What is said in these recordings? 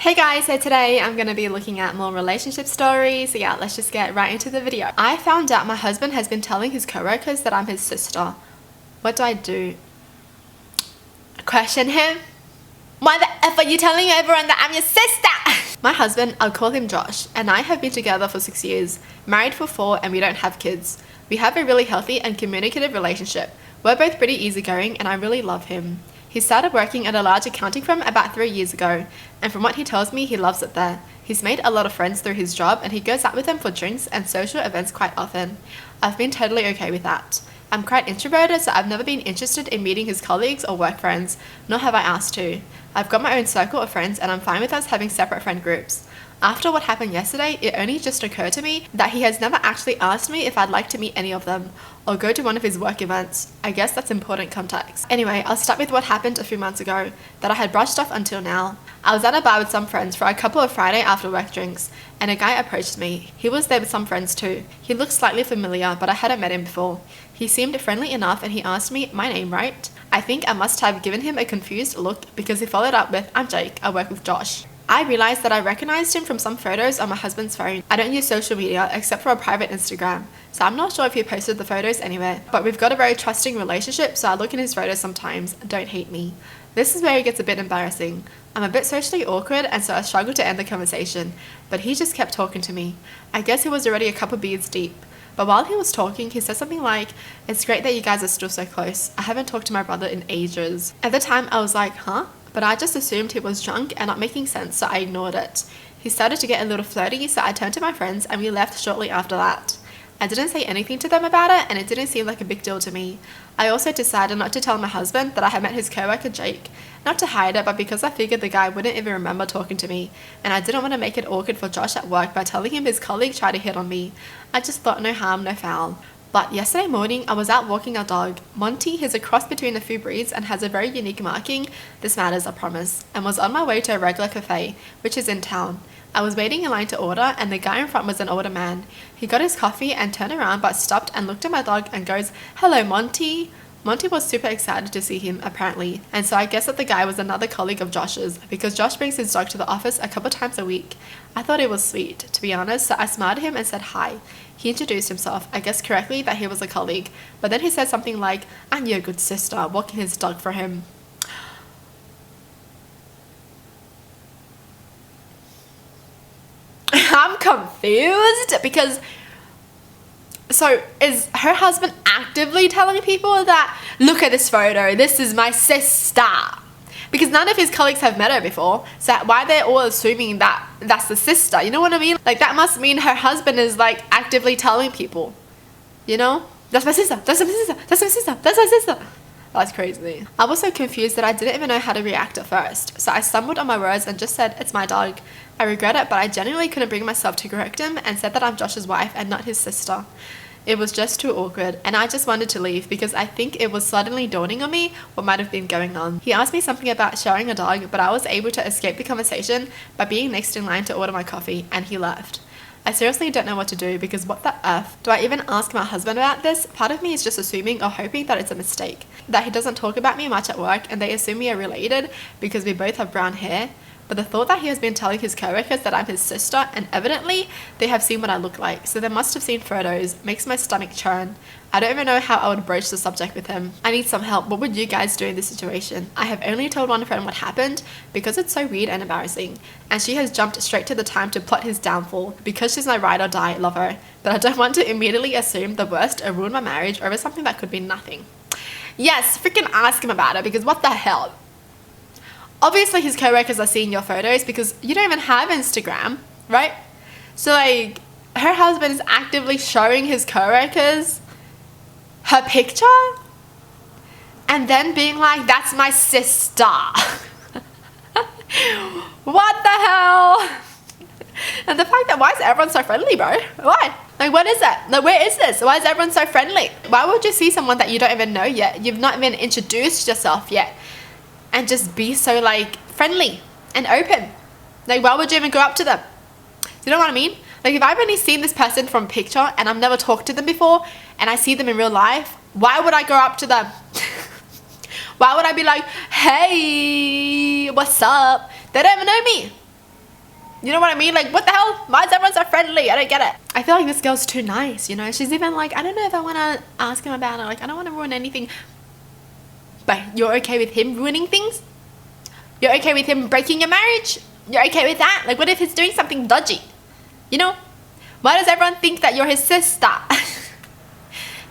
Hey guys, so today I'm going to be looking at more relationship stories. So yeah, let's just get right into the video. I found out my husband has been telling his coworkers that I'm his sister. What do I do? Question him? Why the F are you telling everyone that I'm your sister? My husband, I'll call him Josh, and I have been together for 6 years, married for 4, and we don't have kids. We have a really healthy and communicative relationship. We're both pretty easygoing and I really love him. He started working at a large accounting firm about 3 years ago, and from what he tells me, he loves it there. He's made a lot of friends through his job and he goes out with them for drinks and social events quite often. I've been totally okay with that. I'm quite introverted, so I've never been interested in meeting his colleagues or work friends, nor have I asked to. I've got my own circle of friends and I'm fine with us having separate friend groups. After what happened yesterday, it only just occurred to me that he has never actually asked me if I'd like to meet any of them or go to one of his work events. I guess that's important context. Anyway, I'll start with what happened a few months ago that I had brushed off until now. I was at a bar with some friends for a couple of Friday after work drinks, and a guy approached me. He was there with some friends too. He looked slightly familiar, but I hadn't met him before. He seemed friendly enough and he asked me my name, right? I think I must have given him a confused look because he followed up with, "I'm Jake, I work with Josh." I realized that I recognized him from some photos on my husband's phone. I don't use social media except for a private Instagram, so I'm not sure if he posted the photos anywhere, but we've got a very trusting relationship, so I look in his photos sometimes. Don't hate me. This is where it gets a bit embarrassing. I'm a bit socially awkward and so I struggled to end the conversation, but he just kept talking to me. I guess he was already a couple beers deep. But while he was talking, he said something like, "It's great that you guys are still so close. I haven't talked to my brother in ages." At the time, I was like, huh? But I just assumed he was drunk and not making sense, so I ignored it. He started to get a little flirty, so I turned to my friends and we left shortly after that. I didn't say anything to them about it and it didn't seem like a big deal to me. I also decided not to tell my husband that I had met his coworker Jake. Not to hide it, but because I figured the guy wouldn't even remember talking to me, and I didn't want to make it awkward for Josh at work by telling him his colleague tried to hit on me. I just thought no harm, no foul. But yesterday morning, I was out walking our dog. Monty is a cross between a few breeds and has a very unique marking. This matters, I promise. And was on my way to a regular cafe, which is in town. I was waiting in line to order and the guy in front was an older man. He got his coffee and turned around but stopped and looked at my dog and goes, "Hello, Monty." Monty was super excited to see him, apparently, and so I guess that the guy was another colleague of Josh's because Josh brings his dog to the office a couple times a week. I thought it was sweet, to be honest, so I smiled at him and said hi. He introduced himself, I guess correctly, that he was a colleague, but then he said something like, "I'm your good sister," walking his dog for him. I'm confused because... So, is her husband actively telling people that, "Look at this photo, this is my sister"? Because none of his colleagues have met her before, so why they're all assuming that that's the sister? You know what I mean? Like, that must mean her husband is like actively telling people, you know? "That's my sister, that's my sister, that's my sister, that's my sister." That's crazy. I was so confused that I didn't even know how to react at first, so I stumbled on my words and just said, "It's my dog." I regret it, but I genuinely couldn't bring myself to correct him and said that I'm Josh's wife and not his sister. It was just too awkward and I just wanted to leave because I think it was suddenly dawning on me what might have been going on. He asked me something about showering a dog, but I was able to escape the conversation by being next in line to order my coffee, and he left. I seriously don't know what to do because what the F? Do I even ask my husband about this? Part of me is just assuming or hoping that it's a mistake, that he doesn't talk about me much at work and they assume we are related because we both have brown hair. But the thought that he has been telling his coworkers that I'm his sister, and evidently they have seen what I look like, so they must have seen photos, makes my stomach churn. I don't even know how I would broach the subject with him. I need some help. What would you guys do in this situation? I have only told one friend what happened because it's so weird and embarrassing, and she has jumped straight to the time to plot his downfall because she's my ride or die lover. But I don't want to immediately assume the worst or ruin my marriage over something that could be nothing. Yes, freaking ask him about it because what the hell? Obviously his coworkers are seeing your photos because you don't even have Instagram, right? So like, her husband is actively showing his coworkers her picture and then being like, "That's my sister." What the hell? And the fact that, why is everyone so friendly, bro? Why? Like, what is it? Like, where is this? Why is everyone so friendly? Why would you see someone that you don't even know yet? You've not even introduced yourself yet, and just be so like friendly and open? Like, why would you even go up to them? Do you know what I mean? Like, if I've only seen this person from picture and I've never talked to them before and I see them in real life, why would I go up to them? Why would I be like, "Hey, what's up?" They don't even know me. You know what I mean? Like, what the hell? Why is everyone so friendly? I don't get it. I feel like this girl's too nice, you know? She's even like, I don't know if I want to ask him about it. Like, I don't want to ruin anything. But you're okay with him ruining things? You're okay with him breaking your marriage? You're okay with that? Like, what if he's doing something dodgy? You know? Why does everyone think that you're his sister?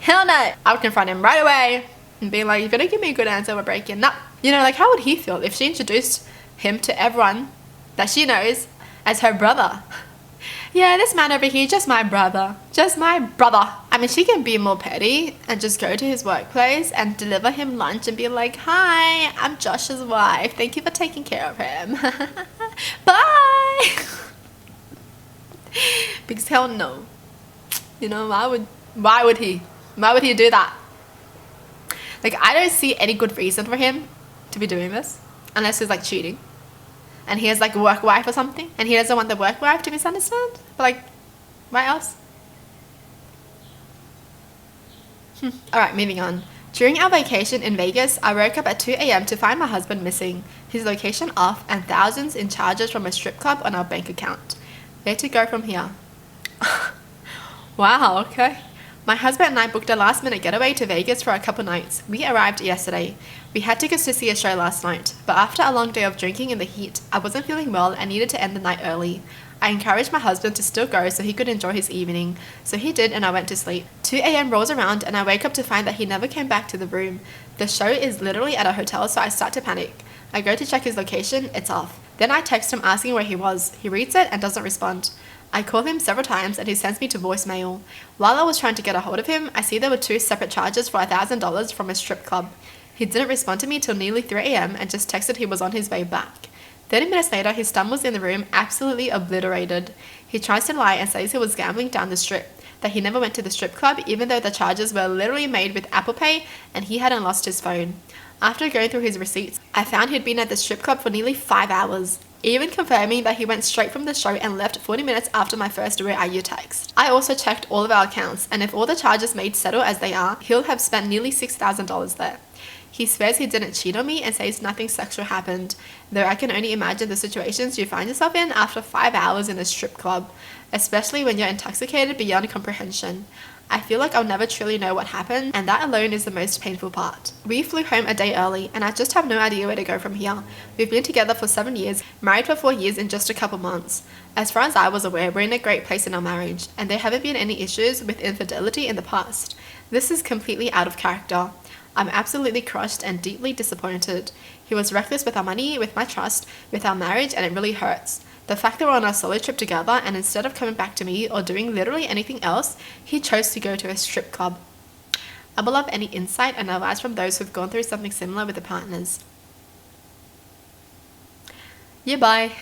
Hell no. I would confront him right away and be like, if you don't give me a good answer, we're breaking up. You know, like, how would he feel if she introduced him to everyone that she knows as her brother? Yeah, this man over here, just my brother. Just my brother. I mean, she can be more petty and just go to his workplace and deliver him lunch and be like, hi, I'm Josh's wife. Thank you for taking care of him. Bye. Because hell no. You know, why would he? Why would he do that? Like, I don't see any good reason for him to be doing this unless he's like cheating and he has like a work wife or something and he doesn't want the work wife to misunderstand. But like, why else? Alright, moving on. During our vacation in Vegas, I woke up at 2 a.m. to find my husband missing, his location off, and thousands in charges from a strip club on our bank account. Where to go from here? Wow, okay. My husband and I booked a last-minute getaway to Vegas for a couple nights. We arrived yesterday. We had tickets to see a show last night, but after a long day of drinking in the heat, I wasn't feeling well and needed to end the night early. I encouraged my husband to still go so he could enjoy his evening, so he did and I went to sleep. 2 a.m. rolls around and I wake up to find that he never came back to the room. The show is literally at a hotel, so I start to panic. I go to check his location, it's off. Then I text him asking where he was. He reads it and doesn't respond. I call him several times and he sends me to voicemail. While I was trying to get a hold of him, I see there were 2 separate charges for $1,000 from a strip club. He didn't respond to me till nearly 3 a.m. and just texted he was on his way back. 30 minutes later, he stumbles in the room, absolutely obliterated. He tries to lie and says he was gambling down the strip, that he never went to the strip club even though the charges were literally made with Apple Pay and he hadn't lost his phone. After going through his receipts, I found he'd been at the strip club for nearly 5 hours. Even confirming that he went straight from the show and left 40 minutes after my first "Where are you?" text. I also checked all of our accounts, and if all the charges made settle as they are, he'll have spent nearly $6,000 there. He swears he didn't cheat on me and says nothing sexual happened, though I can only imagine the situations you find yourself in after 5 hours in a strip club, especially when you're intoxicated beyond comprehension. I feel like I'll never truly know what happened, and that alone is the most painful part. We flew home a day early, and I just have no idea where to go from here. We've been together for 7 years, married for 4 years in just a couple months. As far as I was aware, we're in a great place in our marriage, and there haven't been any issues with infidelity in the past. This is completely out of character. I'm absolutely crushed and deeply disappointed. He was reckless with our money, with my trust, with our marriage, and it really hurts. The fact that we're on a solo trip together and instead of coming back to me or doing literally anything else, he chose to go to a strip club. I would love any insight and advice from those who've gone through something similar with their partners. Yeah, bye.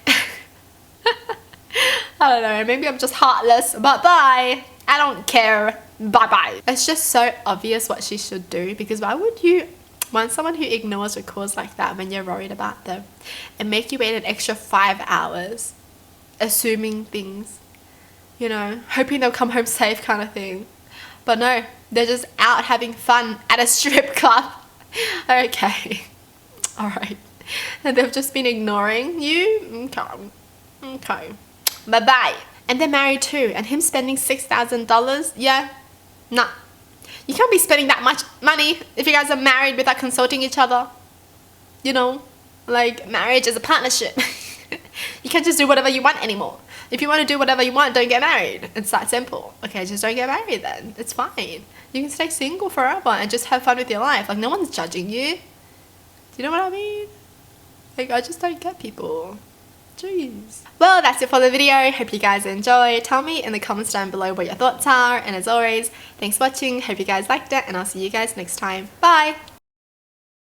I don't know, maybe I'm just heartless, but bye. I don't care. Bye-bye. It's just so obvious what she should do, because why would you want someone who ignores your calls like that when you're worried about them and make you wait an extra 5 hours assuming things, you know, hoping they'll come home safe kind of thing. But no, they're just out having fun at a strip club. Okay. Alright. And they've just been ignoring you? Okay. Bye-bye. And they're married too, and him spending $6,000? Yeah. Nah. You can't be spending that much money if you guys are married without consulting each other. You know, like, marriage is a partnership. You can't just do whatever you want anymore. If you want to do whatever you want, don't get married. It's that simple. Okay, just don't get married then. It's fine. You can stay single forever and just have fun with your life. Like, no one's judging you. Do you know what I mean? Like, I just don't get people. Jeez. Well, that's it for the video. Hope you guys enjoyed. Tell me in the comments down below what your thoughts are. And as always, thanks for watching. Hope you guys liked it. And I'll see you guys next time. Bye!